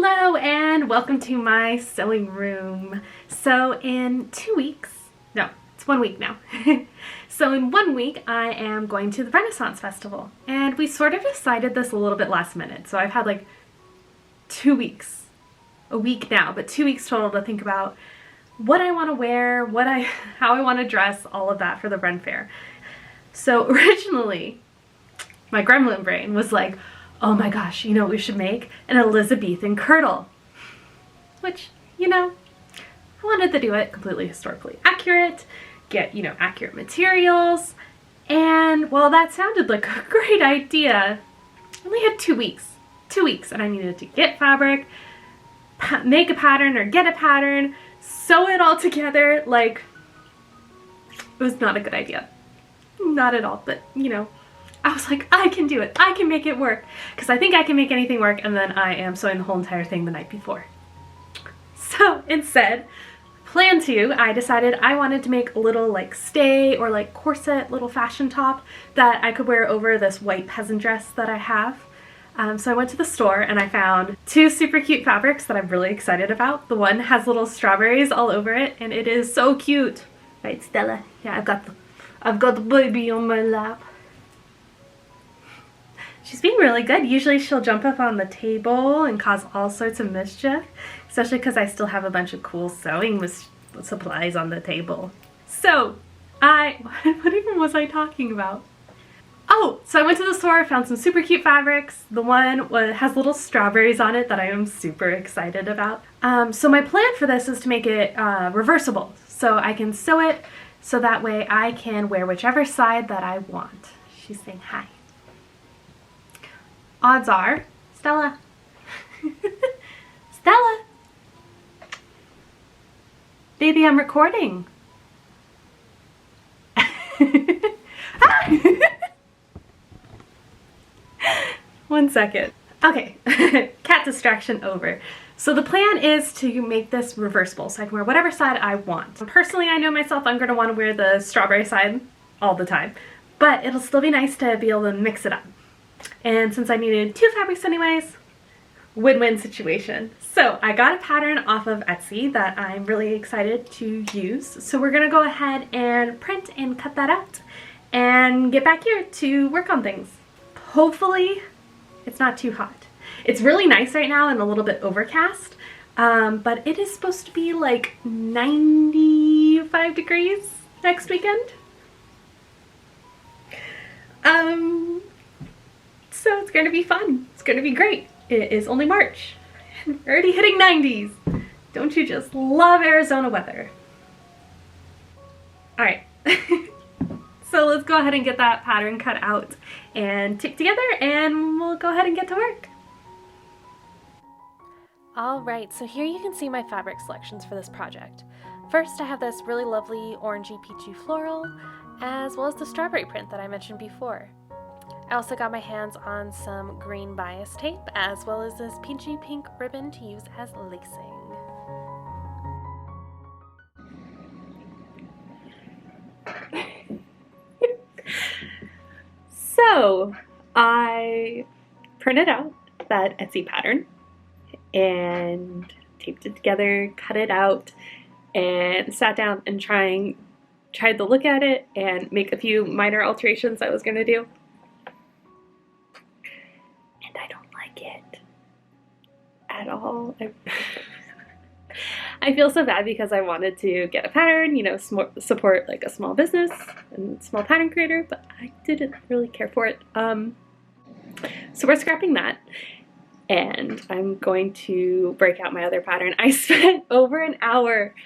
Hello and welcome to my sewing room. So in 2 weeks, no, it's 1 week now. So in 1 week I am going to the Renaissance Festival, and we sort of decided this a little bit last minute. So I've had like 2 weeks, a week now, but 2 weeks total to think about what I want to wear, how I want to dress, all of that for the RenFaire. So originally my gremlin brain was like, oh my gosh, you know what we should make? An Elizabethan kirtle. Which, I wanted to do it completely historically accurate, get, accurate materials. And while that sounded like a great idea, I only had 2 weeks. 2 weeks, and I needed to get fabric, make a pattern or get a pattern, sew it all together. Like, it was not a good idea. Not at all, but I was like, I can do it. I can make it work. Because I think I can make anything work, and then I am sewing the whole entire thing the night before. So instead, plan 2, I decided I wanted to make a little like stay or like corset little fashion top that I could wear over this white peasant dress that I have. So I went to the store and I found 2 super cute fabrics that I'm really excited about. The one has little strawberries all over it, and it is so cute. Right, Stella? Yeah, I've got the baby on my lap. She's being really good. Usually she'll jump up on the table and cause all sorts of mischief, especially because I still have a bunch of cool sewing supplies on the table. So what even was I talking about? Oh, so I went to the store, found some super cute fabrics. The one has little strawberries on it that I am super excited about. So my plan for this is to make it reversible, so I can sew it so that way I can wear whichever side that I want. She's saying hi. Odds are, Stella. Stella. Baby, I'm recording. One second. Okay, cat distraction over. So the plan is to make this reversible so I can wear whatever side I want. Personally, I know myself, I'm going to want to wear the strawberry side all the time, but it'll still be nice to be able to mix it up. And since I needed 2 fabrics anyways, win-win situation. So I got a pattern off of Etsy that I'm really excited to use. So we're gonna go ahead and print and cut that out and get back here to work on things. Hopefully it's not too hot. It's really nice right now and a little bit overcast, but it is supposed to be like 95 degrees next weekend. So it's going to be fun. It's going to be great. It is only March. And we're already hitting 90s. Don't you just love Arizona weather? Alright. So let's go ahead and get that pattern cut out and taped together, and we'll go ahead and get to work. Alright, so here you can see my fabric selections for this project. First, I have this really lovely orangey peachy floral, as well as the strawberry print that I mentioned before. I also got my hands on some green bias tape, as well as this peachy pink ribbon to use as lacing. So I printed out that Etsy pattern and taped it together, cut it out, and sat down and tried to look at it and make a few minor alterations I was going to do. At all. I feel so bad because I wanted to get a pattern, support like a small business and small pattern creator, but I didn't really care for it. So we're scrapping that, and I'm going to break out my other pattern. I spent over an hour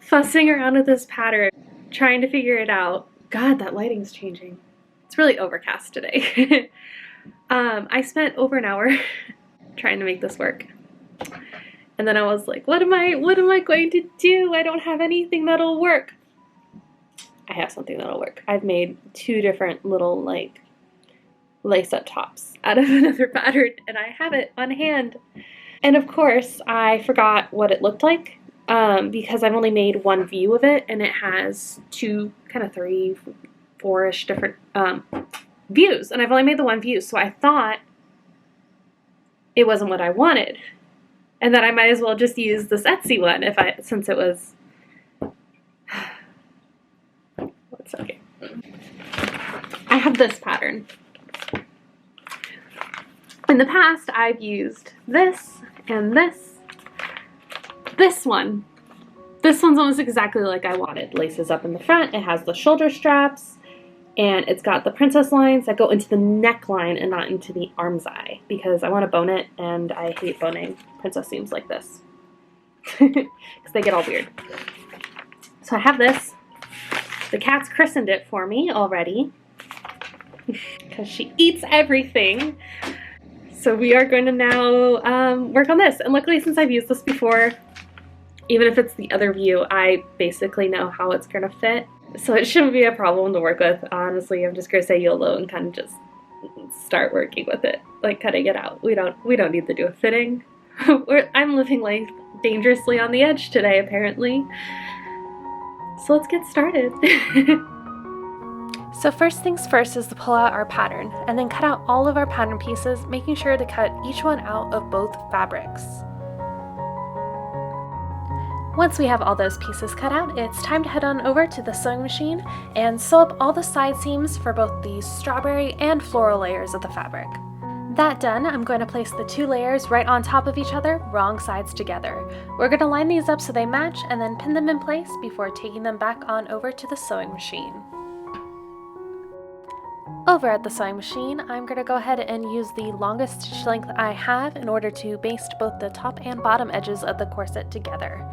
fussing around with this pattern, trying to figure it out. God, that lighting's changing. It's really overcast today. I spent over an hour trying to make this work. And then I was like, what am I going to do? I don't have anything that'll work. I have something that'll work. I've made 2 different little like lace-up tops out of another pattern, and I have it on hand. And of course, I forgot what it looked like because I've only made 1 view of it, and it has 2, kind of 3, 4-ish different views, and I've only made the 1 view, so I thought it wasn't what I wanted. And then I might as well just use this Etsy one since it was... What's okay. I have this pattern. In the past, I've used this and this. This one. This one's almost exactly like I wanted. Laces up in the front, it has the shoulder straps, and it's got the princess lines that go into the neckline and not into the arm's eye, because I want to bone it, and I hate boning princess seams like this, because they get all weird. So I have this. The cat's christened it for me already, because she eats everything. So we are going to now work on this. And luckily, since I've used this before, even if it's the other view, I basically know how it's going to fit. So it shouldn't be a problem to work with. Honestly, I'm just going to say YOLO and kind of just start working with it, like cutting it out. We don't need to do a fitting. I'm living life dangerously on the edge today, apparently. So let's get started. So first things first is to pull out our pattern, and then cut out all of our pattern pieces, making sure to cut each one out of both fabrics. Once we have all those pieces cut out, it's time to head on over to the sewing machine and sew up all the side seams for both the strawberry and floral layers of the fabric. That done, I'm going to place the two layers right on top of each other, wrong sides together. We're going to line these up so they match and then pin them in place before taking them back on over to the sewing machine. Over at the sewing machine, I'm going to go ahead and use the longest stitch length I have in order to baste both the top and bottom edges of the corset together.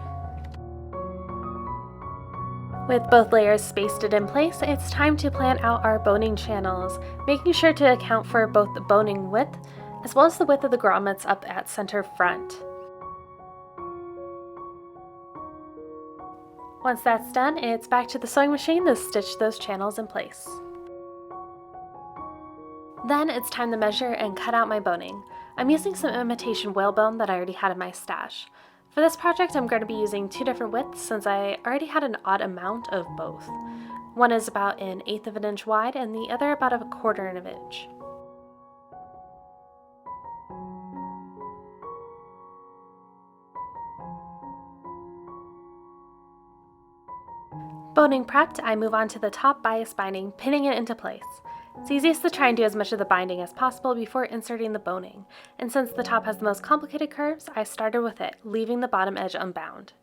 With both layers basted in place, it's time to plan out our boning channels, making sure to account for both the boning width as well as the width of the grommets up at center front. Once that's done, it's back to the sewing machine to stitch those channels in place. Then it's time to measure and cut out my boning. I'm using some imitation whalebone that I already had in my stash. For this project, I'm going to be using two different widths since I already had an odd amount of both. One is about 1/8 of an inch wide and the other about 1/4 of an inch. Boning prepped, I move on to the top bias binding, pinning it into place. It's easiest to try and do as much of the binding as possible before inserting the boning, and since the top has the most complicated curves, I started with it, leaving the bottom edge unbound.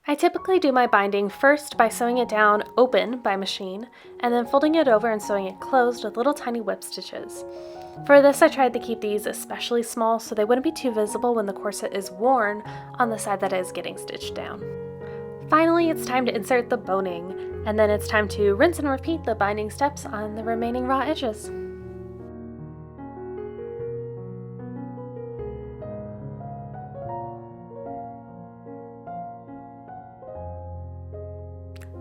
I typically do my binding first by sewing it down open by machine, and then folding it over and sewing it closed with little tiny whip stitches. For this, I tried to keep these especially small so they wouldn't be too visible when the corset is worn on the side that is getting stitched down. Finally, it's time to insert the boning, and then it's time to rinse and repeat the binding steps on the remaining raw edges.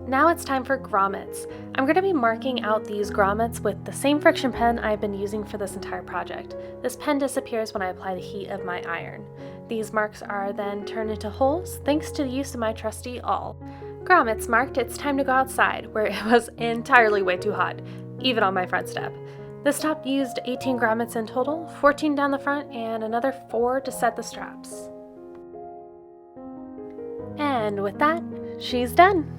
Now it's time for grommets. I'm going to be marking out these grommets with the same friction pen I've been using for this entire project. This pen disappears when I apply the heat of my iron. These marks are then turned into holes thanks to the use of my trusty awl. Grommets marked, it's time to go outside, where it was entirely way too hot, even on my front step. This top used 18 grommets in total, 14 down the front and another 4 to set the straps. And with that, she's done!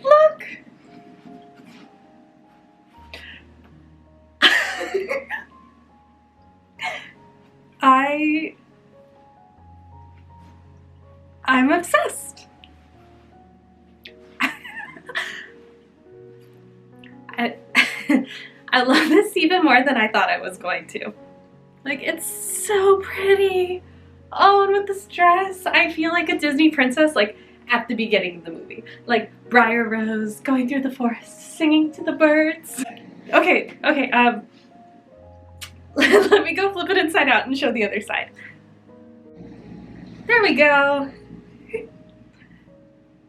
Look! I'm obsessed. I love this even more than I thought I was going to. Like, it's so pretty. Oh, and with this dress, I feel like a Disney princess, like, at the beginning of the movie. Like, Briar Rose going through the forest, singing to the birds. Okay, let me go flip it inside out and show the other side. There we go.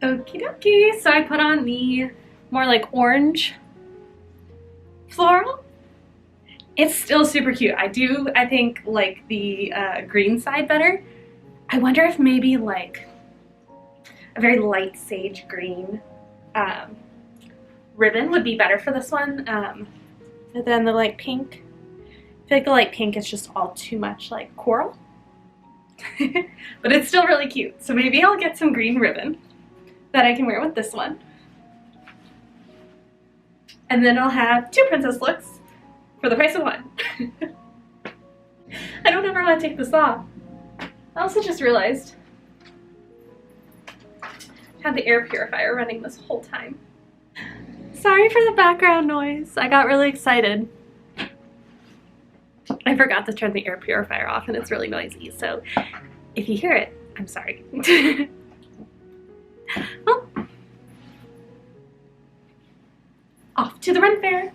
Okie dokie. So I put on the more like orange floral. It's still super cute. I think like the green side better. I wonder if maybe like a very light sage green ribbon would be better for this one than the light pink. I feel like the light pink is just all too much like coral. But it's still really cute. So maybe I'll get some green ribbon that I can wear with this one. And then I'll have 2 princess looks for the price of 1. I don't ever want to take this off. I also just realized I had the air purifier running this whole time. Sorry for the background noise. I got really excited. I forgot to turn the air purifier off and it's really noisy, so if you hear it, I'm sorry. Well, off to the RenFaire.